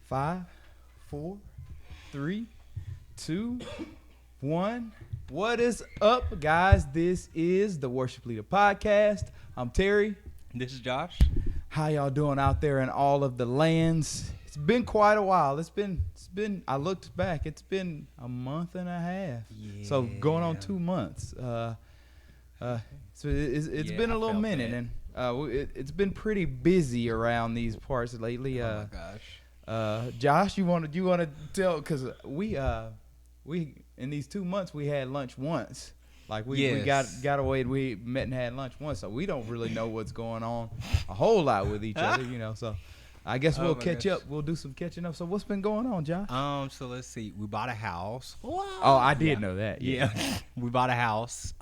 5, 4, 3, 2, 1. What is up, guys? This is the Worship Leader Podcast. I'm Terry. This is Josh. How y'all doing out there in all of the lands? It's been quite a while. It's been. I looked back. It's been a month and a half. Yeah. So going on 2 months. So it's been a little minute, and it's been pretty busy around these parts lately. Oh my gosh. Josh, you want to tell, because we in these 2 months we had lunch once. Like we got away and we met and had lunch once, so we don't really know what's going on a whole lot with each other, So I guess we'll catch up. We'll do some catching up. So what's been going on, Josh? So let's see. We bought a house. Wow. Oh, I did know that. Yeah. We bought a house.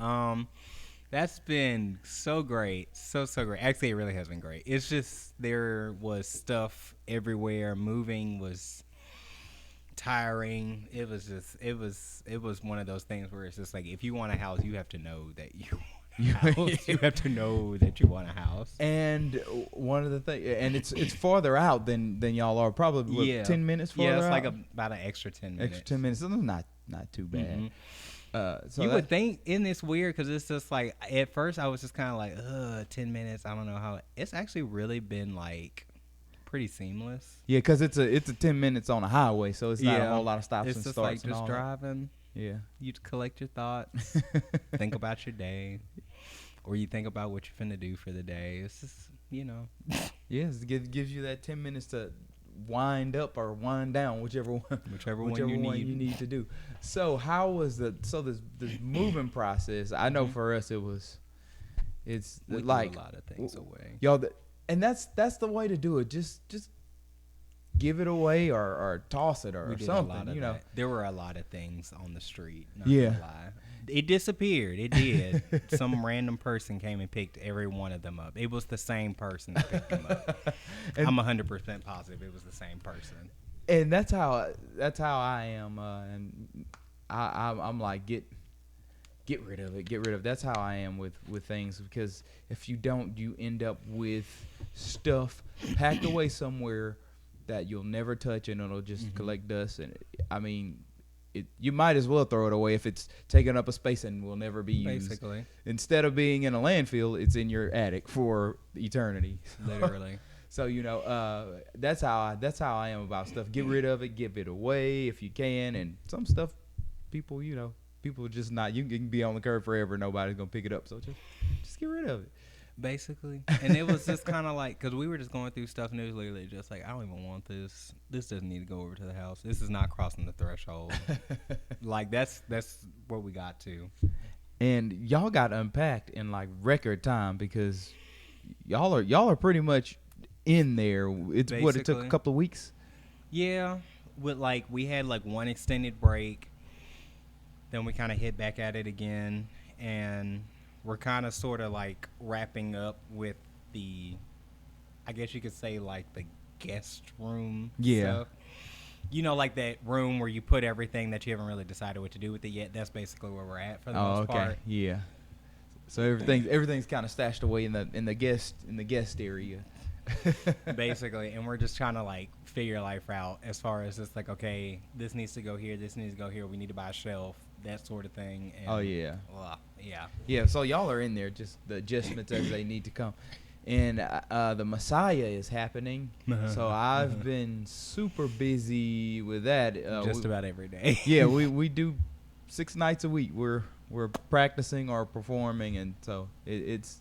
That's been so great. So great. Actually, it really has been great. It's just there was stuff everywhere. Moving was tiring. It was one of those things where it's just like, if you want a house, you have to know that you you have to know that you want a house. And one of the things, and it's farther out than y'all are, probably 10 minutes farther out. Yeah, it's like about an extra 10 minutes. Extra 10 minutes. So not too bad. Mm-hmm. So you would think, isn't this weird? Because it's just like, at first I was just kind of like, 10 minutes. I don't know how. It's actually really been like pretty seamless. Yeah, because it's a 10 minutes on a highway, so it's not a whole lot of stops and starts. It's just like and just driving. Yeah. You collect your thoughts, think about your day, or you think about what you're finna do for the day. It's just, Yes, it gives you that 10 minutes to wind up or wind down, whichever one you need to do. So how was this moving process? I know for us it's we like threw a lot of things away. Y'all, and that's the way to do it. Just give it away or toss it or something. That. There were a lot of things on the street. Not yeah. Gonna lie. It disappeared. It did. Some random person came and picked every one of them up. It was the same person that picked them up. I'm 100% positive it was the same person. And that's how I am. And I'm like, get rid of it. Get rid of it. That's how I am with things, because if you don't, you end up with stuff packed away somewhere that you'll never touch, and it'll just collect dust. And you might as well throw it away if it's taking up a space and will never be used. Basically, instead of being in a landfill, it's in your attic for eternity. Literally. So that's how I am about stuff. Get rid of it, give it away if you can. And some stuff, people just not. You can be on the curb forever. Nobody's gonna pick it up. So just get rid of it. Basically. And it was just kind of like, because we were just going through stuff and it was literally just like, I don't even want this. This doesn't need to go over to the house. This is not crossing the threshold. Like that's where we got to. And y'all got unpacked in like record time, because y'all are pretty much in there. It's basically, it took a couple of weeks. Yeah. We had like one extended break. Then we kind of hit back at it again, and we're kind of sort of like wrapping up with the, I guess you could say, like the guest room stuff. Like that room where you put everything that you haven't really decided what to do with it yet. That's basically where we're at for the most part. Yeah. So everything's kind of stashed away in the guest area. Basically, and we're just trying to like figure life out as far as it's like, okay, this needs to go here, this needs to go here, we need to buy a shelf, that sort of thing. And, yeah. So y'all are in there, just the adjustments as they need to come. And the Messiah is happening, so I've been super busy with that. Just about every day. Yeah, we do 6 nights a week. We're practicing or performing, and so it's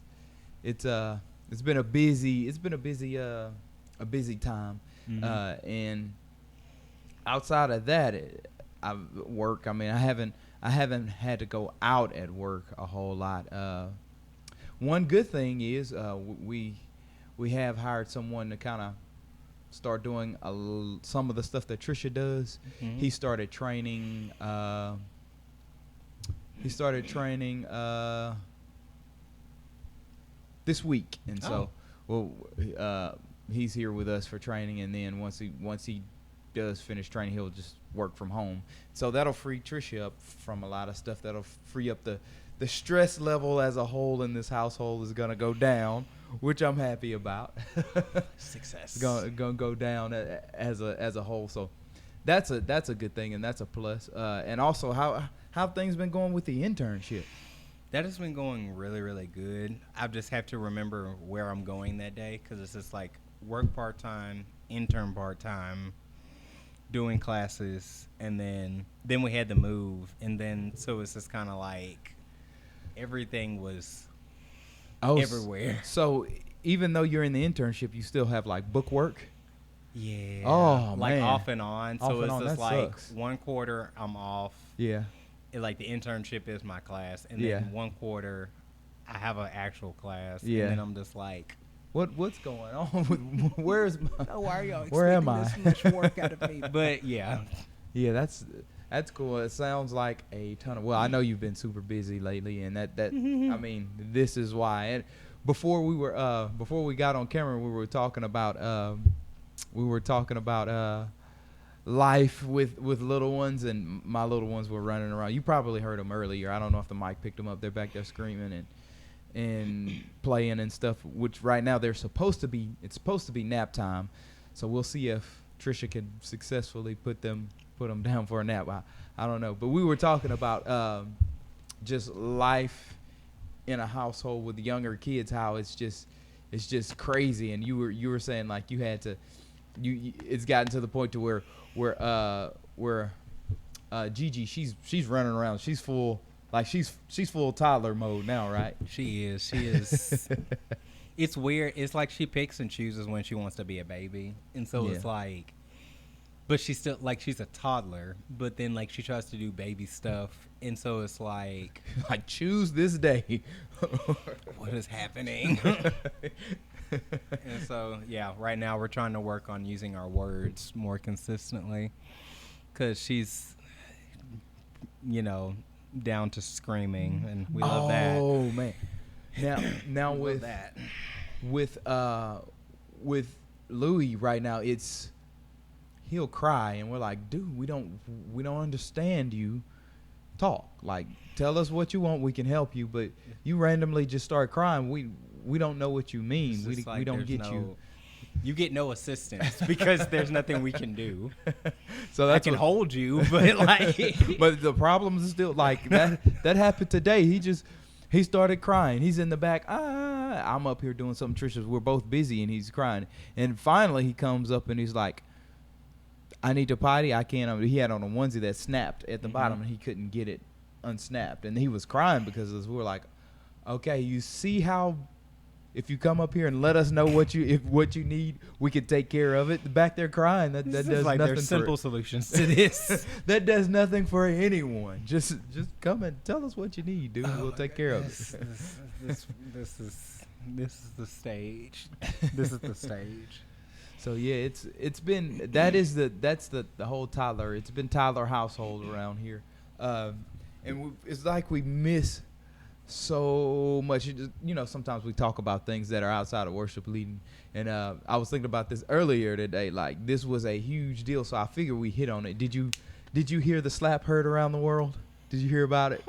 been a busy time. And outside of that, I work. I mean, I haven't had to go out at work a whole lot. One good thing is we have hired someone to kind of start doing some of the stuff that Trisha does. He started training. This week, and so he's here with us for training, and then once he does finish training, he'll just work from home. So that'll free Trisha up from a lot of stuff. That'll free up the stress level as a whole in this household is gonna go down, which I'm happy about. Success. Gonna go down as a whole. So that's a good thing, and that's a plus. And also, how have things been going with the internship? That has been going really, really good. I just have to remember where I'm going that day because it's just like work part-time, intern part-time, doing classes, and then we had to move. And then so it's just kind of like everything was everywhere. So even though you're in the internship, you still have like book work? Yeah. Oh, like man. off and on. Off So and it's on, just that like sucks. one quarter I'm off. Yeah. Like the internship is my class, and Yeah. then one quarter I have an actual class. Yeah. And then I'm just like, What's going on? Where's my? why are y'all Where am expecting I? this much work out of me? But yeah. Yeah, that's cool. It sounds like a ton of. Well, I know you've been super busy lately, and that I mean, this is why. And before we got on camera, we were talking about life with little ones, and my little ones were running around. You probably heard them earlier. I don't know if the mic picked them up. They're back there screaming and playing and stuff. Which right now it's supposed to be nap time, so we'll see if Trisha can successfully put them down for a nap. I don't know, but we were talking about just life in a household with younger kids, how it's just crazy. And you were saying like you had to it's gotten to the point to where Gigi, she's running around, she's full toddler mode now, right? She is. It's weird. It's like she picks and chooses when she wants to be a baby. And so it's like, but she's still like, she's a toddler, but then like she tries to do baby stuff. And so it's like, choose this day. what is happening? And so, yeah, right now we're trying to work on using our words more consistently because she's, down to screaming, and we love that. Oh man! Now with that. with Louis right now, he'll cry, and we're like, dude, we don't understand you. Talk, like, tell us what you want, we can help you, but you randomly just start crying. We don't know what you mean. We don't get you. You get no assistance because there's nothing we can do. So that's I can hold you, but like, but the problem is still like that happened today. He started crying. He's in the back. I'm up here doing something. Trisha, we're both busy, and he's crying. And finally, he comes up and he's like, "I need to potty. I can't." He had on a onesie that snapped at the bottom, and he couldn't get it unsnapped. And he was crying because we were like, "Okay, you see how if you come up here and let us know what you need, we could take care of it." Back there crying, that does like nothing. There's simple solutions to this. That does nothing for anyone. Just come and tell us what you need, dude. We'll take care of it. This is the stage. This is the stage. So yeah, it's been that's the whole toddler. It's been toddler household around here, and it's like we miss so much. Sometimes we talk about things that are outside of worship leading, and I was thinking about this earlier today. Like, this was a huge deal, so I figured we hit on it. Did you hear the slap heard around the world? Did you hear about it?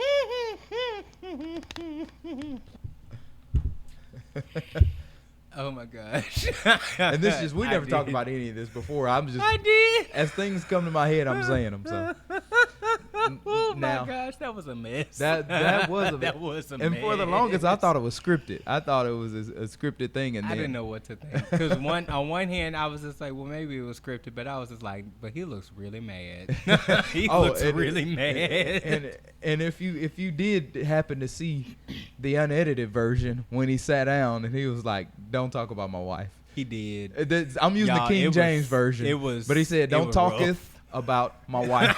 Oh my gosh. And this is, we never talked about any of this before. I did. As things come to my head, I'm saying them. So. Oh Now, my gosh, that was a mess. That was a that was a and mess. for the longest, I thought it was scripted. I thought it was a scripted thing, and I didn't know what to think. Because on one hand, I was just like, well, maybe it was scripted, but I was just like, but he looks really mad. He looks really mad. And if you did happen to see the unedited version when he sat down and he was like, "Don't talk about my wife." He did. I'm using the King James version. It was, but he said, "Don't talketh rough about my wife.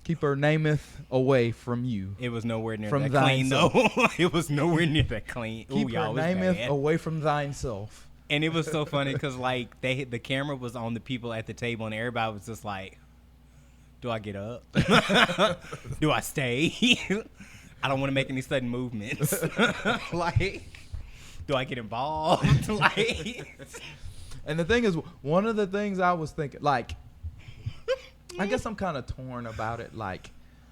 Keep her nameth away from you." It was nowhere near from that clean, thyself. though. It was nowhere near that clean. Keep her nameth away from thine self. And it was so funny because like the camera was on the people at the table, and everybody was just like, "Do I get up? Do I stay? I don't want to make any sudden movements. Like, do I get involved?" Like, and the thing is, one of the things I was thinking, like, I guess I'm kind of torn about it. Like,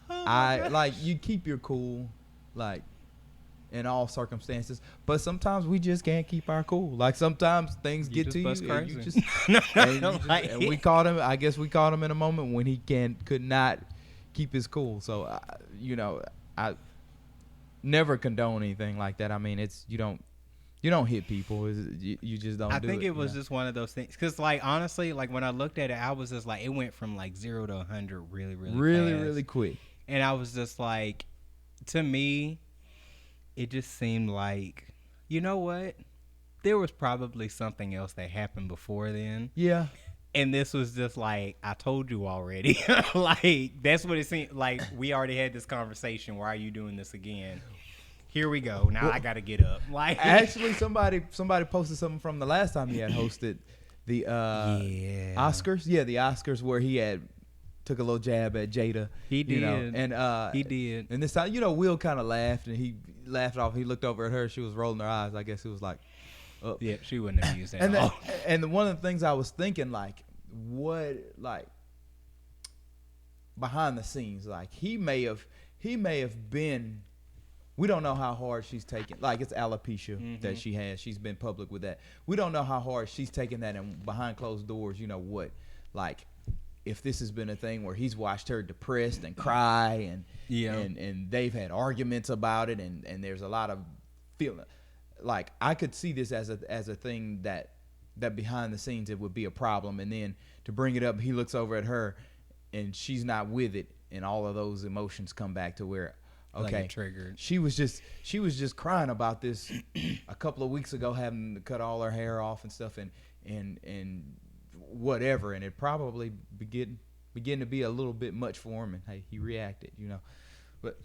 you keep your cool, like, in all circumstances. But sometimes we just can't keep our cool. Like sometimes things get to you, and you just, and we caught him. I guess we caught him in a moment when he could not keep his cool. So I never condone anything like that. I mean, it's you don't hit people. You just don't. I think it was just one of those things. Because like honestly, like when I looked at it, I was just like, it went from like 0 to 100 really fast. Really quick. And I was just like, to me, it just seemed like, you know what? There was probably something else that happened before then. Yeah. And this was just like, I told you already. Like, that's what it seemed like. We already had this conversation. Why are you doing this again? Here we go. Now I got to get up. Like, actually, somebody posted something from the last time he had hosted the Oscars. Yeah, the Oscars where he had took a little jab at Jada. He did. He did. And this time, Will kind of laughed, and he laughed off. He looked over at her. She was rolling her eyes. I guess it was like, oh. Yeah, she wouldn't have used that at all. And one of the things I was thinking, like, what, like, behind the scenes, like, he may have been, we don't know how hard she's taken. Like, it's alopecia that she has. She's been public with that. We don't know how hard she's taken that, and behind closed doors, what, like, if this has been a thing where he's watched her depressed and cry and they've had arguments about it and there's a lot of feeling, like I could see this as a thing that behind the scenes it would be a problem, and then to bring it up, he looks over at her and she's not with it, and all of those emotions come back to where, okay, like triggered. She was just crying about this a couple of weeks ago, having to cut all her hair off and stuff, and whatever, and it probably begin to be a little bit much for him, and hey, he reacted, But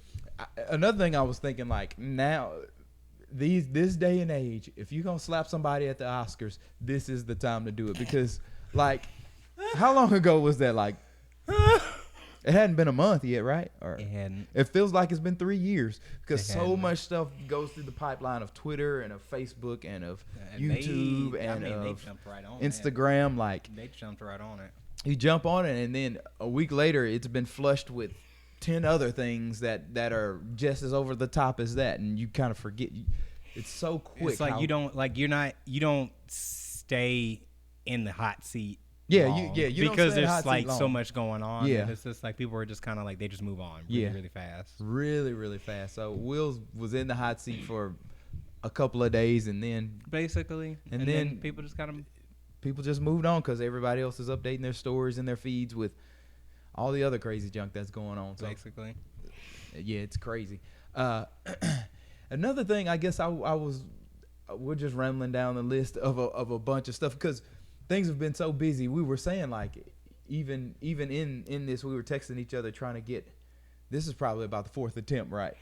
another thing I was thinking, like, now this day and age, if you're gonna slap somebody at the Oscars, this is the time to do it, because like, how long ago was that? Like, it hadn't been a month yet, right? Or it hadn't. It feels like it's been 3 years, because so much stuff goes through the pipeline of Twitter and of Facebook and of YouTube and of Instagram. Like, they jumped right on it. You jump on it, and then a week later, it's been flushed with 10 other things that are just as over the top as that, and you kind of forget. It's so quick. It's like you don't stay in the hot seat. Yeah, long, you because don't there's like so much going on. Yeah, and it's just like people are just kind of like they just move on really fast. Really fast. So Will was in the hot seat for a couple of days, and then basically, and then people just moved on because everybody else is updating their stories and their feeds with all the other crazy junk that's going on. So, basically, yeah, it's crazy. Another thing, I guess we're just rambling down the list of a bunch of stuff because things have been so busy. We were saying, like, even in this, we were texting each other trying to get. This is probably about the fourth attempt, right?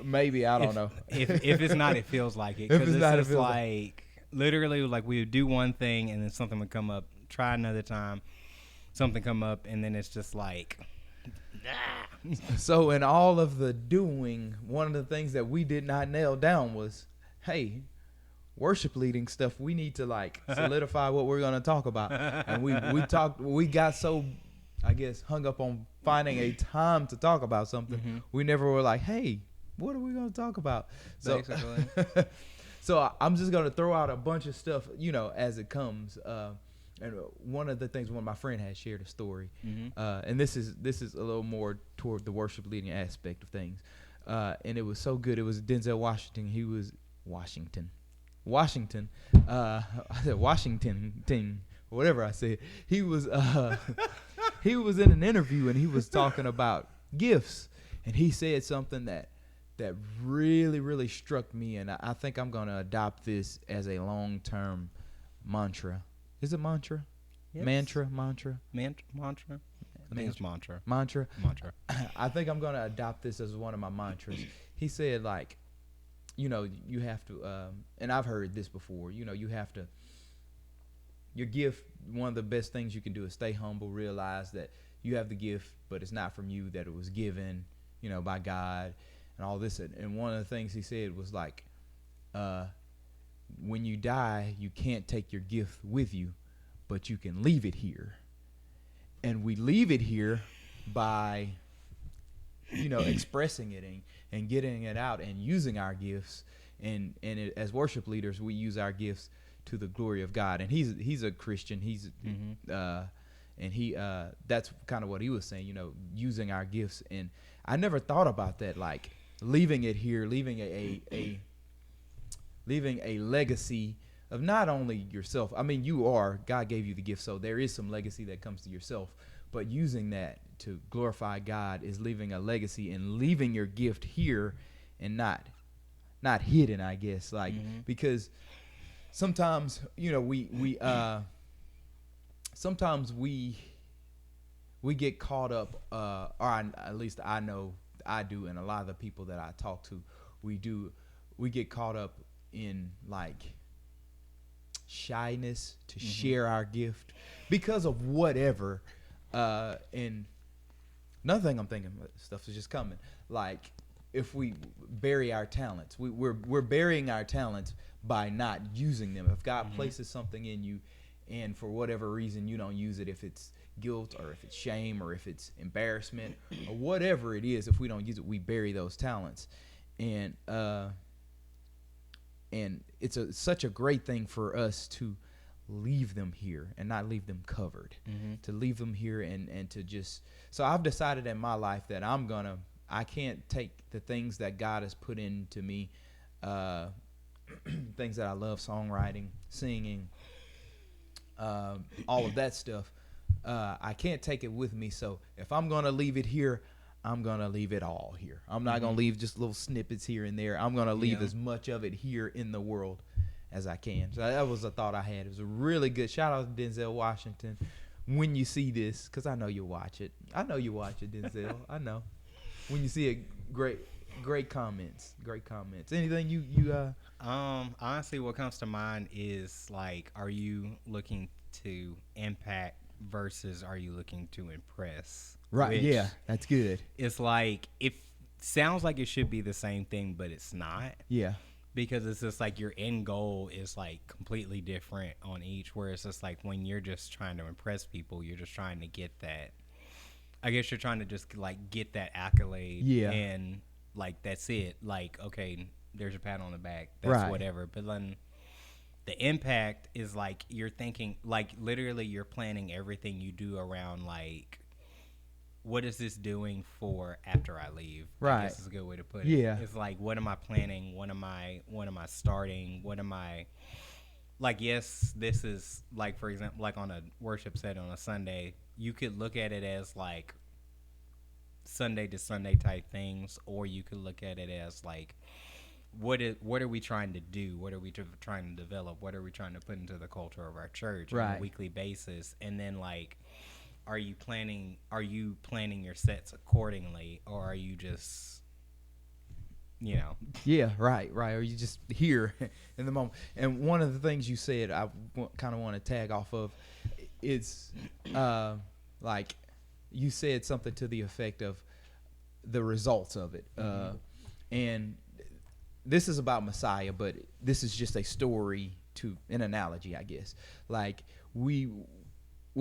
Maybe, I don't know. If it's not, it feels like it. If it's not, it feels like literally, like, we would do one thing and then something would come up. Try another time, something come up, and then it's just like. So in all of the doing, one of the things that we did not nail down was, hey, worship leading stuff, we need to like solidify what we're going to talk about. And we got so, I guess, hung up on finding a time to talk about something. We never were like, hey, what are we going to talk about? So, basically. So I'm just going to throw out a bunch of stuff, as it comes. And one of the things, one of my friend had shared a story, and this is a little more toward the worship leading aspect of things, and it was so good. It was Denzel Washington. He was Washington. I said Washington, whatever I said. He was he was in an interview and he was talking about gifts, and he said something that really struck me, and I think I'm gonna adopt this as a long-term mantra. Is it mantra? Yes. Mantra. I think it's mantra. Mantra. I think I'm gonna adopt this as one of my mantras. He said, like, you have to, and I've heard this before. You have to. Your gift. One of the best things you can do is stay humble. Realize that you have the gift, but it's not from you. That it was given, by God, and all this. And one of the things he said was like, when you die, you can't take your gift with you, but you can leave it here. And we leave it here by expressing it and getting it out and using our gifts. As worship leaders, we use our gifts to the glory of God. And he's a Christian. That's kind of what he was saying, using our gifts. And I never thought about that, like leaving it here, leaving a legacy of not only yourself. I mean, God gave you the gift, so there is some legacy that comes to yourself, but using that to glorify God is leaving a legacy and leaving your gift here and not hidden, I guess, like, because sometimes, sometimes we get caught up, at least I know I do, and a lot of the people that I talk to, we get caught up in like shyness to share our gift because of whatever. And another thing I'm thinking, stuff is just coming, like if we bury our talents, we're burying our talents by not using them. If God places something in you and for whatever reason you don't use it, if it's guilt or if it's shame or if it's embarrassment or whatever it is, if we don't use it, we bury those talents. And it's such a great thing for us to leave them here and not leave them covered, to leave them here and to just, so I've decided in my life that I can't take the things that God has put into me, things that I love, songwriting, singing, all of that stuff. I can't take it with me. So if I'm going to leave it here, I'm going to leave it all here. I'm not going to leave just little snippets here and there. I'm going to leave as much of it here in the world as I can. So that was a thought I had. It was a really good shout out to Denzel Washington. When you see this, because I know you'll watch it. I know you watch it, Denzel. I know. When you see it, great comments. Great comments. Anything you honestly, what comes to mind is like, are you looking to impact versus are you looking to impress? Right. Yeah, that's good. It's like, it sounds like it should be the same thing, but it's not. Yeah. Because it's just like your end goal is like completely different on each, where it's just like when you're just trying to impress people, you're just trying to get that, I guess you're trying to just like get that accolade. Yeah. And like, that's it. Like, okay, there's a pat on the back. That's whatever. But then the impact is like, you're thinking, like literally you're planning everything you do around like, what is this doing for after I leave? Right. I guess is a good way to put it. Yeah. It's like, what am I planning? What am I starting? What am I, like, yes, this is like, for example, like on a worship set on a Sunday, you could look at it as like Sunday to Sunday type things, or you could look at it as like, what are we trying to do? What are we trying to develop? What are we trying to put into the culture of our church on a weekly basis? And then like, are you planning your sets accordingly, or are you just, Yeah, right. Or you just here in the moment. And one of the things you said I kind of want to tag off of is like you said something to the effect of the results of it. And this is about Messiah, but this is just a story to an analogy, I guess. Like we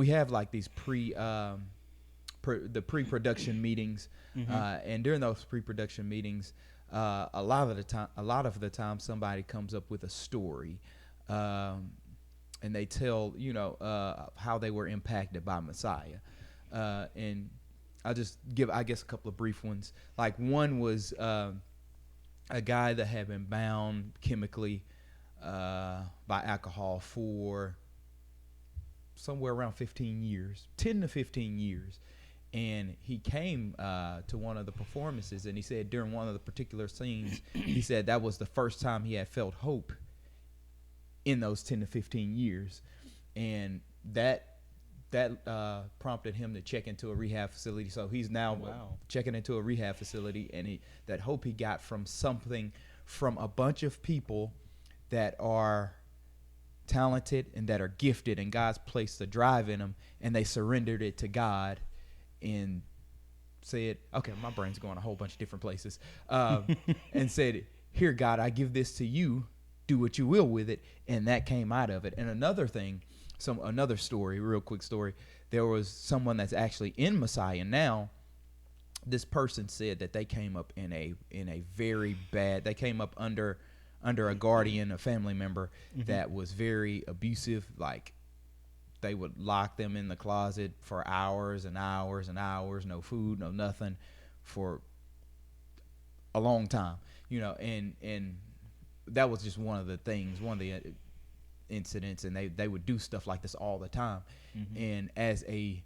have like these pre-production meetings, and during those pre-production meetings, a lot of the time, somebody comes up with a story, and they tell how they were impacted by Messiah, and I'll just give, I guess, a couple of brief ones. Like one was a guy that had been bound chemically by alcohol for somewhere around 15 years, 10 to 15 years. And he came to one of the performances, and he said during one of the particular scenes, he said that was the first time he had felt hope in those 10 to 15 years. And that prompted him to check into a rehab facility. So he's now checking into a rehab facility, and that hope he got from a bunch of people that are talented and that are gifted, and God's placed the drive in them, and they surrendered it to God and said, okay, my brain's going a whole bunch of different places, and said, here, God, I give this to you, do what you will with it. And that came out of it. And another thing, another story, real quick story, there was someone that's actually in Messiah now, this person said that they came up in a very bad. They came up under a guardian, a family member that was very abusive. Like they would lock them in the closet for hours and hours and hours, no food, no nothing, for a long time. And that was just one of the things, one of the incidents, and they would do stuff like this all the time. And as a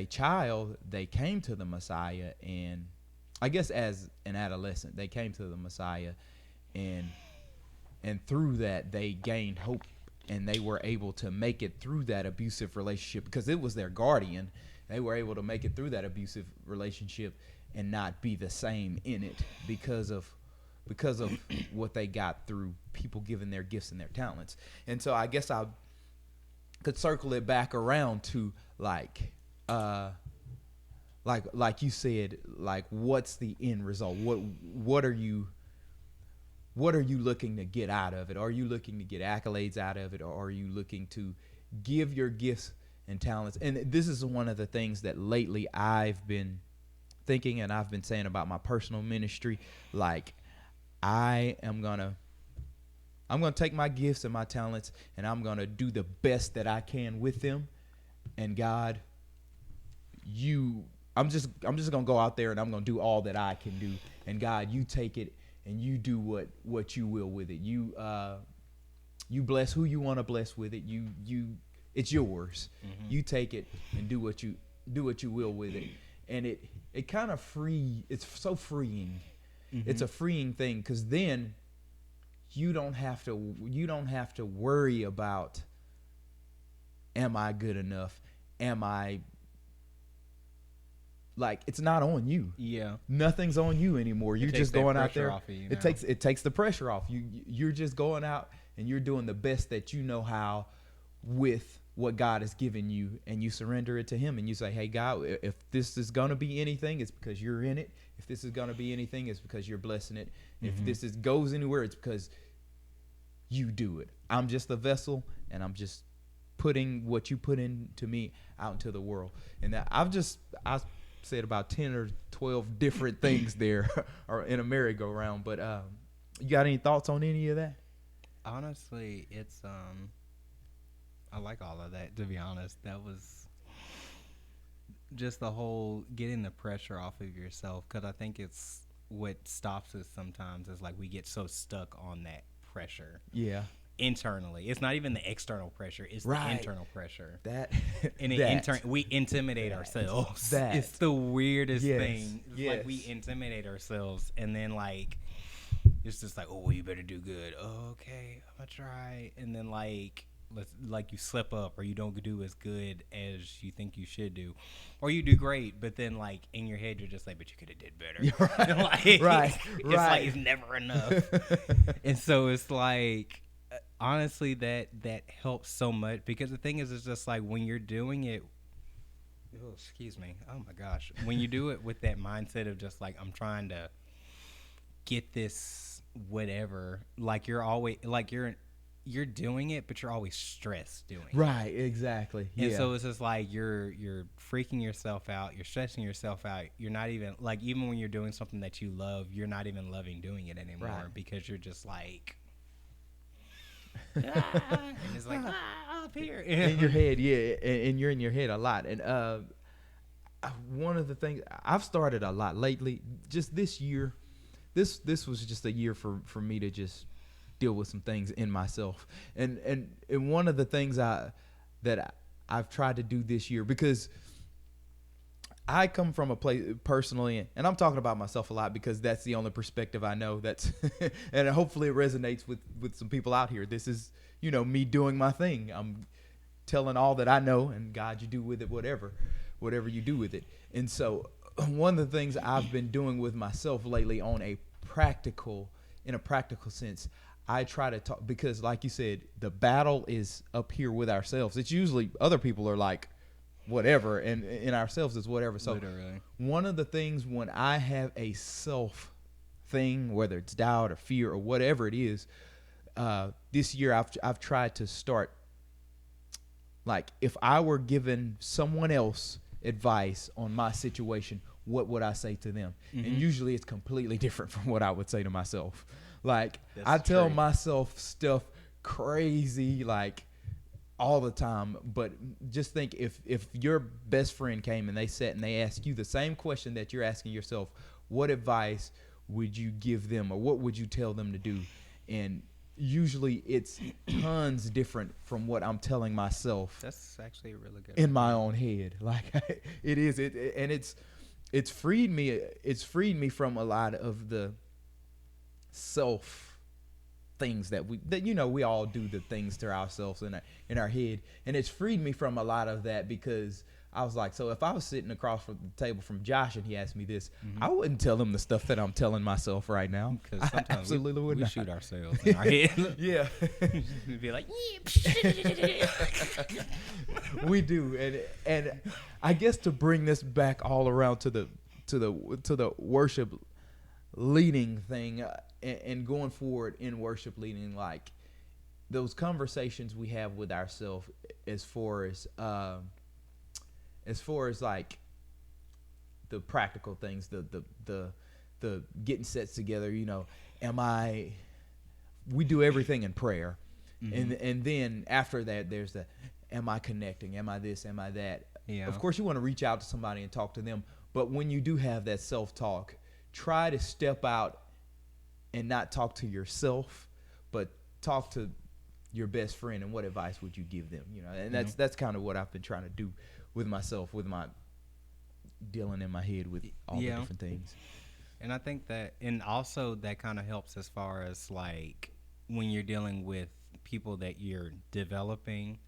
child, they came to the Messiah, and I guess as an adolescent, they came to the Messiah, and through that they gained hope, and they were able to make it through that abusive relationship because it was their guardian. They were able to make it through that abusive relationship and not be the same in it because of what they got through people giving their gifts and their talents. And so I guess I could circle it back around to like you said, like, what's the end result? What are you looking to get out of it? Are you looking to get accolades out of it, or are you looking to give your gifts and talents? And this is one of the things that lately I've been thinking, and I've been saying about my personal ministry. Like, I'm gonna take my gifts and my talents, and I'm gonna do the best that I can with them. And God, I'm just gonna go out there and I'm gonna do all that I can do. And God, you take it and you do what you will with it. You bless who you want to bless with it. It's yours. You take it and do what you will with it. And it kind of it's so freeing. It's a freeing thing, because then you don't have to worry about, am I good enough? Am I, like, it's not on you. Yeah. Nothing's on you anymore. You're just going out there. Off of you, It takes the pressure off. You're just going out and you're doing the best that you know how with what God has given you, and you surrender it to him, and you say, hey, God, if this is going to be anything, it's because you're in it. If this is going to be anything, it's because you're blessing it. If this goes anywhere, it's because you do it. I'm just a vessel, and I'm just putting what you put into me out into the world. And that I said about 10 or 12 different things there or in a merry-go-round. But you got any thoughts on any of that? Honestly, it's I like all of that, to be honest. That was just the whole getting the pressure off of yourself, because I think it's what stops us sometimes is like we get so stuck on that pressure. Yeah. Internally. It's not even the external pressure, it's the internal pressure. We intimidate ourselves. It's the weirdest thing. It's like we intimidate ourselves, and then like it's just like, oh, well, you better do good. Oh, okay, I'm gonna try. And then like you slip up, or you don't do as good as you think you should do, or you do great, but then like in your head you're just like, but you could have did better. It's like it's never enough. And so it's like, honestly, that helps so much, because the thing is, it's just like when you're doing it, oh, excuse me, oh my gosh, when you do it with that mindset of just like, I'm trying to get this whatever, like you're always like you're doing it, but you're always stressed doing it. Right, exactly. And so it's just like you're freaking yourself out, you're stressing yourself out. You're not even like, even when you're doing something that you love, you're not even loving doing it anymore, because you're just like and it's like up here in your head, and you're in your head a lot. And one of the things I've started a lot lately, just this year, this was just a year for me to just deal with some things in myself, and one of the things that I've tried to do this year, because I come from a place personally, and I'm talking about myself a lot because that's the only perspective I know. That's and hopefully it resonates with some people out here. This is, me doing my thing. I'm telling all that I know, and God, you do with it whatever you do with it. And so one of the things I've been doing with myself lately in a practical sense, I try to talk, because like you said, the battle is up here with ourselves. It's usually other people are like whatever, and in ourselves is whatever. So literally, one of the things when I have a self thing, whether it's doubt or fear or whatever it is, this year I've tried to start, like, if I were giving someone else advice on my situation, what would I say to them? Mm-hmm. And usually it's completely different from what I would say to myself. Like, That's I tell true. myself stuff crazy, like, all the time. But just think, if your best friend came and they sat and they asked you the same question that you're asking yourself, what advice would you give them, or what would you tell them to do? And usually it's tons different from what I'm telling myself That's actually a really good in my own head. Like, it is, and it's freed me. It's freed me from a lot of the self things that we all do, the things to ourselves in our head, and it's freed me from a lot of that, because I was like, so if I was sitting across from the table from Josh and he asked me this, I wouldn't tell him the stuff that I'm telling myself right now. Because I sometimes absolutely would we not. shoot ourselves in our head. Yeah. We'd be like, We do, and I guess to bring this back all around to the worship leading thing, and going forward in worship leading, like those conversations we have with ourselves, as far as like the practical things, the getting sets together, we do everything in prayer. And then after that, there's the, am I connecting? Am I this? Am I that? Yeah. Of course, you want to reach out to somebody and talk to them. But when you do have that self-talk, try to step out and not talk to yourself, but talk to your best friend. And what advice would you give them? And that's kind of what I've been trying to do with myself, with my dealing in my head with all the different things. And I think that, and also that kind of helps as far as like when you're dealing with people that you're developing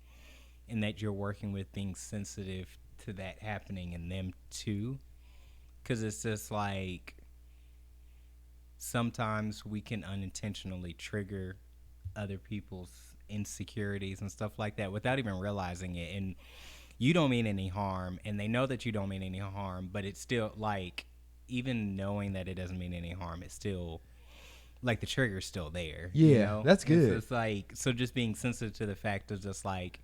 and that you're working with, being sensitive to that happening in them too. Because it's just like sometimes we can unintentionally trigger other people's insecurities and stuff like that without even realizing it. And you don't mean any harm, and they know that you don't mean any harm, but it's still like, even knowing that it doesn't mean any harm, it's still like the trigger's still there. Yeah, that's good. So it's like, so just being sensitive to the fact of just like,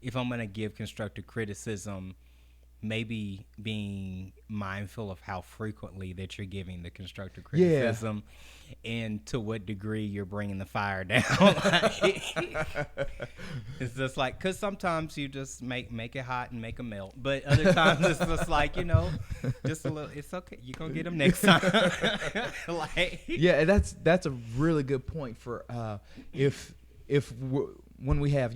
if I'm going to give constructive criticism, maybe being mindful of how frequently that you're giving the constructive criticism and to what degree you're bringing the fire down. It's just like, because sometimes you just make it hot and make them melt, but other times it's just like, just a little, it's okay, you're gonna get them next time. Like, yeah, that's a really good point for when we have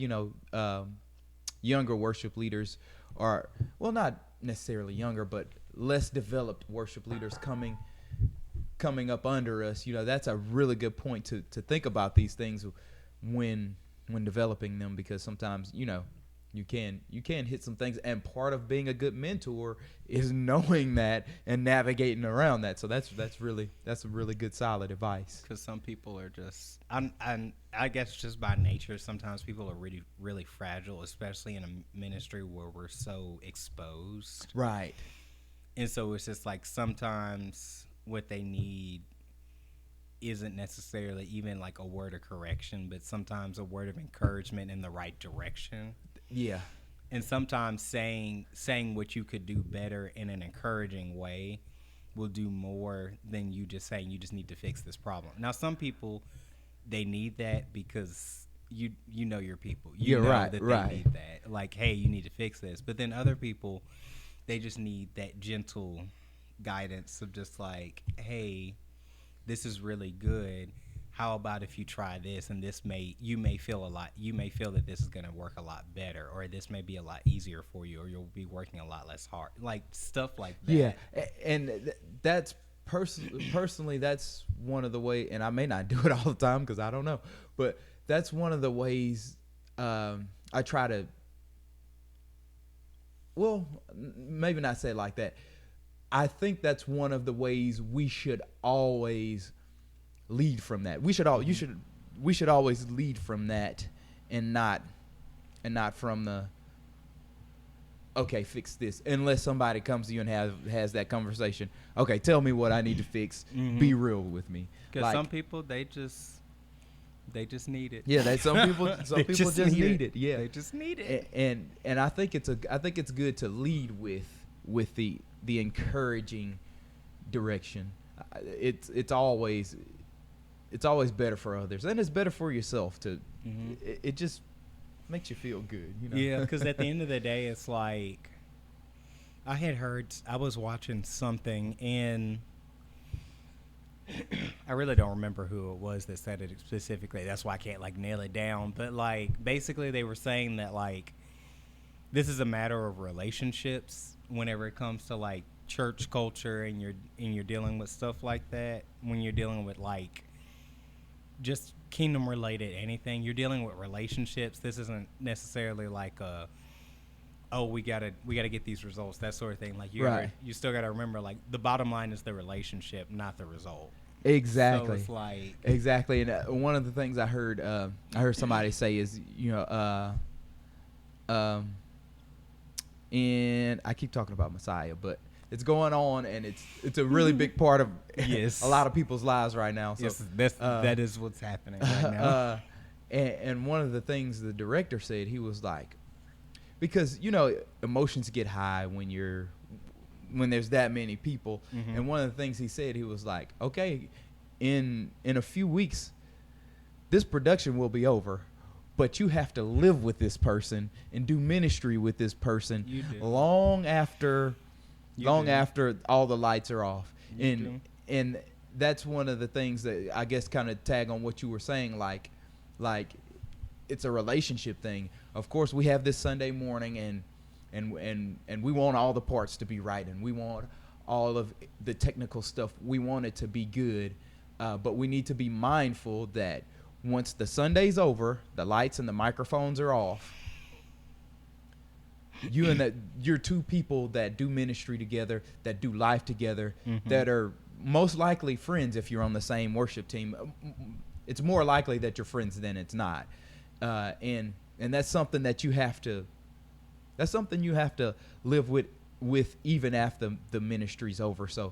younger worship leaders, or, well, not necessarily younger, but less developed worship leaders coming up under us. That's a really good point to think about these things when developing them, because sometimes you can hit some things, and part of being a good mentor is knowing that and navigating around that. So that's a really good, solid advice. Because some people are just, I guess just by nature, sometimes people are really, really fragile, especially in a ministry where we're so exposed. Right. And so it's just like sometimes what they need isn't necessarily even like a word of correction, but sometimes a word of encouragement in the right direction. Yeah. And sometimes saying what you could do better in an encouraging way will do more than you just saying you just need to fix this problem. Now, some people, they need that because you know your people. You know right, that right. they need that. Like, hey, you need to fix this. But then other people, they just need that gentle guidance of just like, hey, this is really good. How about if you try this, and you may feel that this is going to work a lot better, or this may be a lot easier for you, or you'll be working a lot less hard, like stuff like that. Yeah, and that's personally, that's one of the ways, and I may not do it all the time because I don't know, but that's one of the ways I try to, well, maybe not say it like that. I think that's one of the ways we should always lead from that. We should always lead from that, and not from the, okay, fix this, unless somebody comes to you and has that conversation. Okay, tell me what I need to fix. Be real with me. Because some people, they just need it. Yeah, some people just need it. Yeah, they just need it. And I think it's good to lead with the the encouraging direction. It's always better for others, and it's better for yourself to. Mm-hmm. It just makes you feel good, you know. Yeah, because at the end of the day, it's like I was watching something, and I really don't remember who it was that said it specifically. That's why I can't like nail it down. But like basically, they were saying that like this is a matter of relationships whenever it comes to like church culture, and you're dealing with stuff like that. When you're dealing with like just kingdom related anything, you're dealing with relationships. This isn't necessarily like we gotta get these results, that sort of thing. Like you still gotta remember like the bottom line is the relationship, not the result. Exactly. So it's like exactly. And one of the things I heard somebody say is, you know, and I keep talking about Messiah, but it's going on, and it's a really big part of yes. a lot of people's lives right now. So yes, that is what's happening right now. And one of the things the director said, he was like, because you know emotions get high when there's that many people, Mm-hmm. and one of the things he said, he was like, okay, in a few weeks, this production will be over. But you have to live with this person and do ministry with this person long after all the lights are off. And that's one of the things that I guess kind of tag on what you were saying, like it's a relationship thing. Of course, we have this Sunday morning, and we want all the parts to be right, and we want all of the technical stuff. We want it to be good, but we need to be mindful that once the Sunday's over, the lights and the microphones are off, you're two people that do ministry together, that do life together, mm-hmm. that are most likely friends. If you're on the same worship team, it's more likely that you're friends than it's not. And that's something that you have to live with even after the ministry's over. So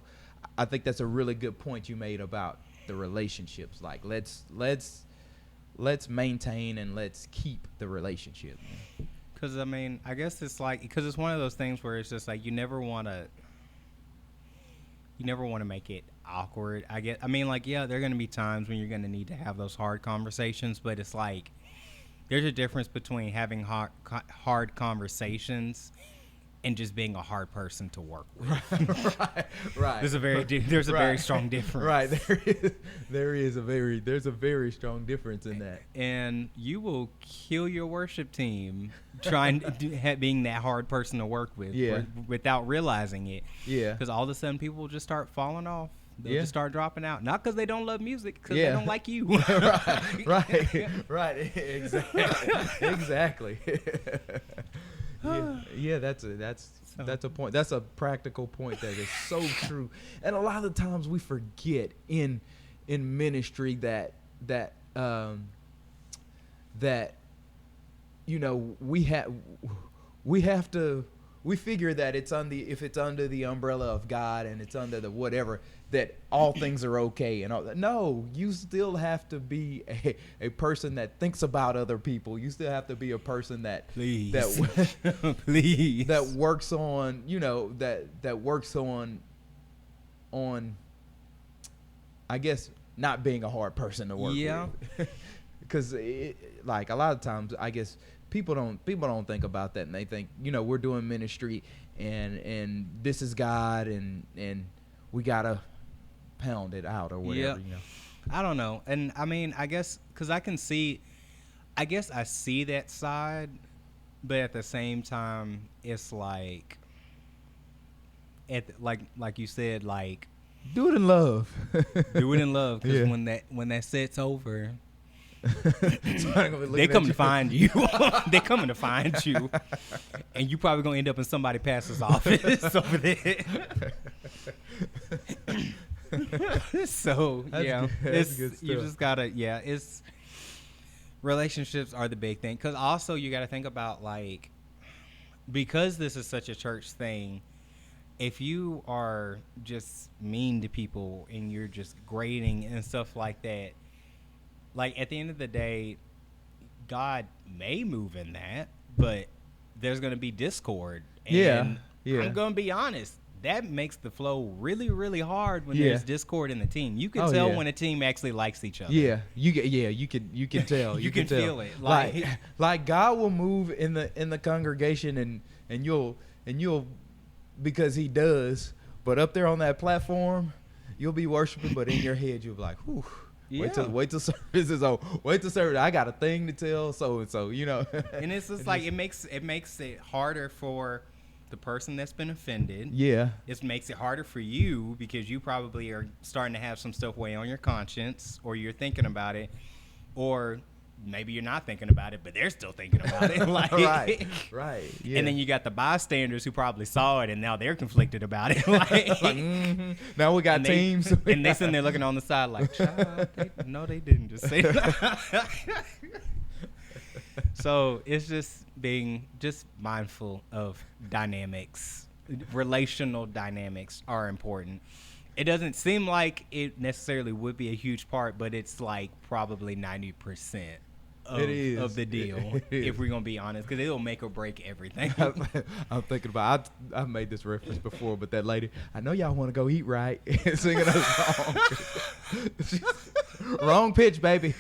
I think that's a really good point you made about the relationships. Like let's maintain and let's keep the relationship. Because I mean, I guess it's like, because it's one of those things where it's just like you never want to make it awkward. I mean, like, yeah, there are going to be times when you're going to need to have those hard conversations, but it's like there's a difference between having hard conversations and just being a hard person to work with. Right. There's a very strong difference. Right. There's a very strong difference in that. And you will kill your worship team trying being that hard person to work with, without realizing it. Yeah. Because all of a sudden people will just start falling off. They'll just start dropping out. Not because they don't love music, because they don't like you. Right. Exactly. Yeah, that's a point. That's a practical point that is so true. And a lot of the times we forget in ministry that you know we figure that if it's under the umbrella of God and it's under the whatever, that all things are okay and all that. No, you still have to be a person that thinks about other people. You still have to be a person that please that works on, you know, that works on I guess not being a hard person to work with. Because like a lot of times I guess people don't think about that, and they think, you know, we're doing ministry and this is God and we gotta pound it out or whatever. You know, I don't know. And I mean, I guess because I see that side, but at the same time it's like like you said, like do it in love. Because when that set's over, they come to find you. They're coming to find you, and you probably gonna end up in somebody pastor's office over there. So that's good stuff. You just gotta it's relationships are the big thing, because also you gotta think about, like, because this is such a church thing, if you are just mean to people and you're just grading and stuff like that, like, at the end of the day, God may move in that, but there's going to be discord. And I'm going to be honest. that makes the flow really, really hard when Yeah. there's discord in the team. You can Oh, tell yeah. when a team actually likes each other. Yeah, you can tell. You can can tell. feel it. Like God will move in the congregation and you'll because he does. But up there on that platform, you'll be worshiping, but in your head you'll be like, whew. Yeah. Wait till service is over. Wait till service. I got a thing to tell so and so. And it's just like it makes it harder for the person that's been offended. Yeah. It makes it harder for you because you probably are starting to have some stuff weigh on your conscience, or you're thinking about it, or maybe you're not thinking about it, but they're still thinking about it. Like, right. Yeah. And then you got the bystanders who probably saw it and now they're conflicted about it. Like, Now we got teams. And they sitting there looking on the side like, child, no, they didn't just say that. So it's just being mindful of dynamics. Relational dynamics are important. It doesn't seem like it necessarily would be a huge part, but it's like probably 90% of the deal, if we're going to be honest, because it'll make or break everything. I'm thinking about, I've made this reference before, but that lady, I know y'all want to go eat right, singing a song. Wrong pitch, baby.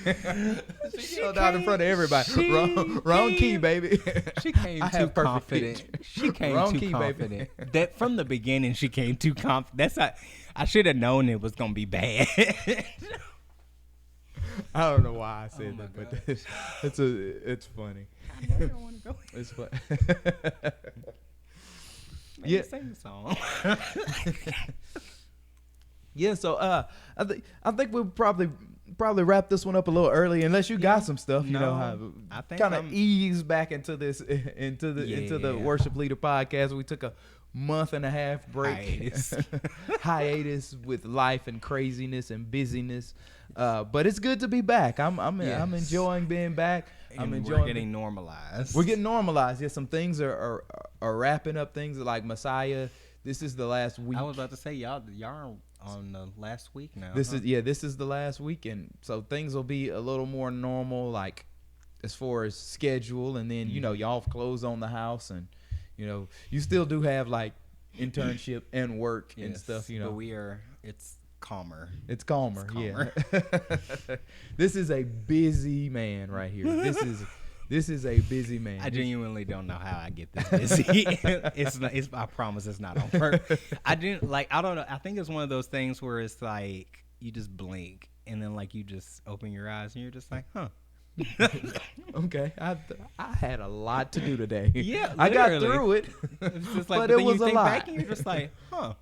She yelled out in front of everybody. Wrong key, baby. She came I too have perfect confident. pitch. She came Wrong too key, confident. baby. That from the beginning, she came too confident. That's how, I should have known it was going to be bad. I don't know why I said Oh my that, God. but it's funny. I know you don't want to go. It's funny. Maybe Yeah. sing the song. Yeah, so I think we'll probably wrap this one up a little early, unless you got some stuff, No, how I think kind of I'm- ease back into this into the Yeah. Worship Leader podcast. We took a month and a half break hiatus with life and craziness and busyness, but it's good to be back. I'm Yes. enjoying being back. I'm And enjoying. we're getting normalized. We're getting normalized. Yeah, some things are wrapping up. Things like Messiah. This is the last week. I was about to say y'all are on the last week now. This is the last weekend, so things will be a little more normal, like as far as schedule, and then y'all have closed on the house, and you still do have like internship and work and stuff. But it's calmer. It's calmer. It's calmer. Yeah. This is a busy man right here. This is a busy man. I genuinely don't know how I get this busy. I promise it's not on purpose. I don't know. I think it's one of those things where it's like you just blink and then like you just open your eyes and you're just like, huh. Okay, I had a lot to do today. Yeah, I got literally. through it, It's just like, but then it was you a think lot. back and you're just like, huh.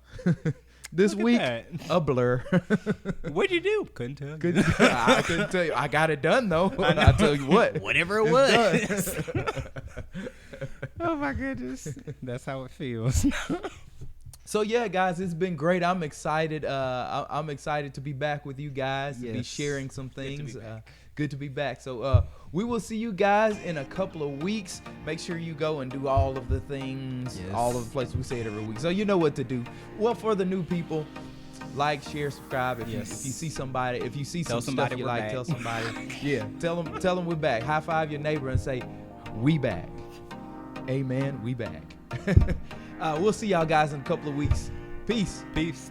This Look at week, that. a blur. What'd you do? Couldn't tell you. I couldn't tell you. I got it done though. I'll tell you what. Whatever it It's was. done. Oh my goodness. That's how it feels. So yeah, guys, it's been great. I'm excited. I'm excited to be back with you guys. To be Yes. sharing some Good to be things. back. Good to be back. So we will see you guys in a couple of weeks. Make sure you go and do all of the things, Yes. all of the places we say it every week. So you know what to do. Well, for the new people, like, share, subscribe. If you see somebody, if you see Tell some somebody stuff you we're like, back. tell somebody. Yeah, tell them we're back. High five your neighbor and say, "We back." Amen. We back. We'll see y'all guys in a couple of weeks. Peace. Peace.